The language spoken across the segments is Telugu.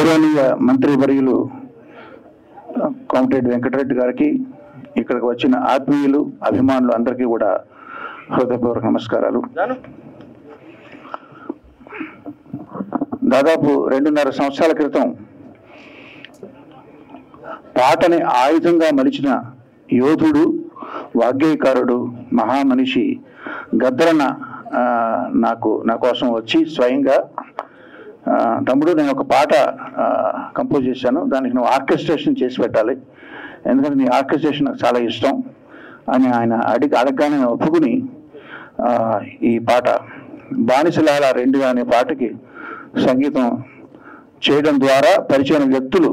గౌరవనీయ మంత్రివర్యులు కోమటిరెడ్డి వెంకటరెడ్డి గారికి, ఇక్కడికి వచ్చిన ఆత్మీయులు అభిమానులు అందరికీ కూడా హృదయపూర్వక నమస్కారాలు. దాదాపు 2.5 సంవత్సరాల క్రితం పాటని ఆయుధంగా మలిచిన యోధుడు, వాగ్గేయకారుడు, మహామనిషి గద్దరన్న నా కోసం వచ్చి స్వయంగా, తమ్ముడు నేను ఒక పాట కంపోజ్ చేశాను, దానికి నువ్వు ఆర్కెస్ట్రేషన్ చేసి పెట్టాలి, ఎందుకంటే నీ ఆర్కెస్ట్రేషన్ నాకు చాలా ఇష్టం అని ఆయన అడగగానే ఒప్పుకుని ఈ పాట బానిసలాల 2 అనే పాటకి సంగీతం చేయడం ద్వారా పరిచయం వ్యక్తులు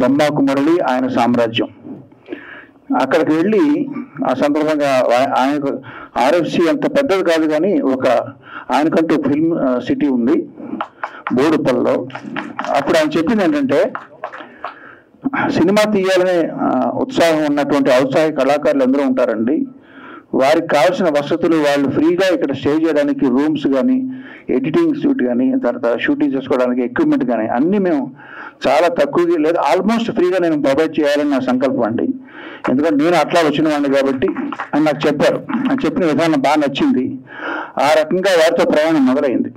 బొమ్మాకు మురళి, ఆయన సామ్రాజ్యం. అక్కడికి వెళ్ళి ఆ సందర్భంగా ఆయనకు ఆర్ఎఫ్సి అంత పెద్దది కాదు కానీ ఆయనకంటూ ఫిల్మ్ సిటీ ఉంది బోడుపల్లిలో. అప్పుడు ఆయన చెప్పింది ఏంటంటే, సినిమా తీయాలనే ఉత్సాహం ఉన్నటువంటి ఔత్సాహిక కళాకారులు అందరూ ఉంటారండి, వారికి కావాల్సిన వసతులు వాళ్ళు ఫ్రీగా ఇక్కడ స్టే చేయడానికి రూమ్స్ కానీ, ఎడిటింగ్ షూట్ కానీ, తర్వాత షూటింగ్ చేసుకోవడానికి ఎక్విప్మెంట్ కానీ అన్నీ మేము చాలా తక్కువగా లేదా ఆల్మోస్ట్ ఫ్రీగా నేను ప్రొవైడ్ చేయాలని నా సంకల్పం అండి. ఎందుకంటే నేను అట్లా వచ్చిన వాడిని కాబట్టి అని నాకు చెప్పారు. అని చెప్పిన విధానం బాగా నచ్చింది. ఆ రకంగా వారితో ప్రయాణం మొదలైంది.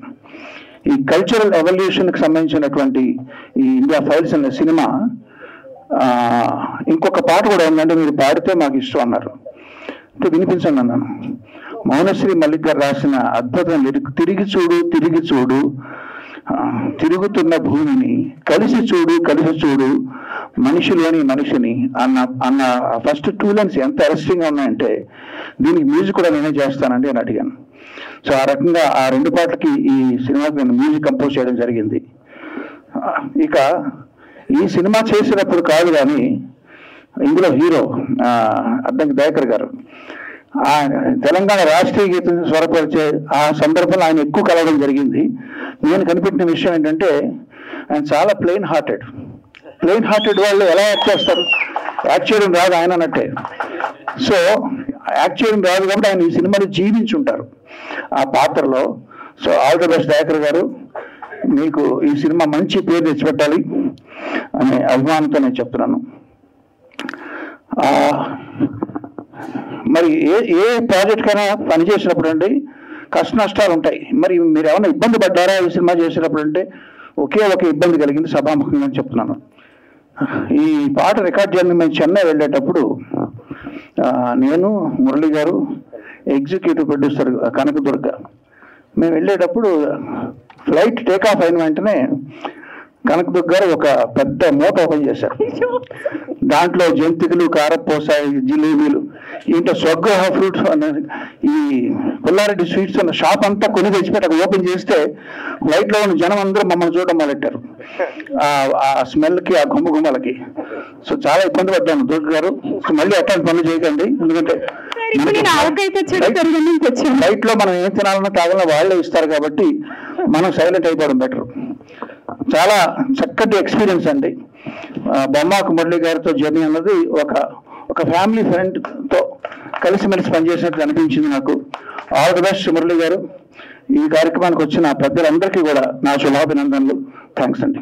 ఈ కల్చరల్ ఎవల్యూషన్కి సంబంధించినటువంటి ఈ ఇండియా ఫైల్స్ అనే సినిమా ఇంకొక పాట కూడా ఉందంటే మీరు పాడితే మాకు ఇష్టం అన్నారు. అంటే వినిపించండి అన్నాను. మౌనశ్రీ మల్లిక్ గారు రాసిన అద్భుతం లిరిక్, తిరిగి చూడు తిరిగి చూడు తిరుగుతున్న భూమిని, కలిసి చూడు కలిసి చూడు మనిషిలోని మనిషిని అన్న ఫస్ట్ 2 లైన్స్ ఎంత అరెస్టింగ్గా ఉన్నాయంటే దీనికి మ్యూజిక్ కూడా నేనే చేస్తానండి అని అడిగాను. సో ఆ రకంగా ఆ 2 పాటలకి ఈ సినిమాకి నేను మ్యూజిక్ కంపోజ్ చేయడం జరిగింది. ఇక ఈ సినిమా చేసినప్పుడు కాదు కానీ ఇందులో హీరో అద్దంకి దయాకర్ గారు తెలంగాణ రాష్ట్రీయ గీతం స్వరపరిచే ఆ సందర్భంలో ఆయన ఎక్కువ కలవడం జరిగింది. నేను కనిపెట్టిన విషయం ఏంటంటే, ఆయన చాలా ప్లెయిన్ హార్టెడ్ వాళ్ళు ఎలా యాక్ట్ చేస్తారు, యాక్ట్ చేయడం రాదు ఆయన అన్నట్టే. సో యాక్ట్ చేయడం రాదు కాబట్టి ఆయన ఈ సినిమాలో జీవించుంటారు ఆ పాత్రలో. So all the best Dayakar గారు, మీకు ఈ సినిమా మంచి పేరు తెచ్చిపెట్టాలి అనే అభిమానంతో నేను చెప్తున్నాను. మరి ఏ ప్రాజెక్ట్ కైనా పనిచేసినప్పుడు అండి కష్ట నష్టాలు ఉంటాయి. మరి మీరు ఏమైనా ఇబ్బంది పడ్డారా ఈ సినిమా చేసినప్పుడు అంటే ఒకే ఒక ఇబ్బంది కలిగింది, సభాముఖంగా చెప్తున్నాను. ఈ పాట రికార్డ్ చేయడానికి మేము చెన్నై వెళ్ళేటప్పుడు నేను, మురళి గారు, ఎగ్జిక్యూటివ్ ప్రొడ్యూసర్ కనకదుర్గ, మేము వెళ్ళేటప్పుడు ఫ్లైట్ టేకాఫ్ అయిన వెంటనే కనకదుర్గ గారు ఒక పెద్ద మూట ఓపెన్ చేశారు. దాంట్లో జంతికలు, కారపూస, జిలేబీలు, ఇంట్లో స్వగ్రహ ఫ్రూట్స్ ఈ పుల్లారెడ్డి స్వీట్స్ ఉన్న షాప్ అంతా కొని తెచ్చిపెట్టి ఓపెన్ చేస్తే ఫ్లైట్లో ఉన్న జనం అందరూ మమ్మల్ని చూడడం మొదలెట్టారు ఆ స్మెల్కి, ఆ గుమ్మలకి. సో చాలా ఇబ్బంది పడ్డాను. దుర్గ గారు మళ్ళీ అట్లాంటి పనులు చేయకండి, ఎందుకంటే ఫ్లైట్ లో మనం ఏం తినాలన్నా తాగాలన్నా వాళ్ళే ఇస్తారు కాబట్టి మనం సైలెంట్ అయిపోవడం బెటర్. చాలా చక్కటి ఎక్స్పీరియన్స్ అండి. బొమ్మాకు మురళి గారితో జర్నీ అన్నది ఒక ఫ్యామిలీ ఫ్రెండ్తో కలిసిమెలిసి పనిచేసినట్టు అనిపించింది నాకు. ఆల్ ది బెస్ట్ మురళి గారు. ఈ కార్యక్రమానికి వచ్చిన పెద్దలందరికీ కూడా నా శుభాభినందనలు. థ్యాంక్స్ అండి.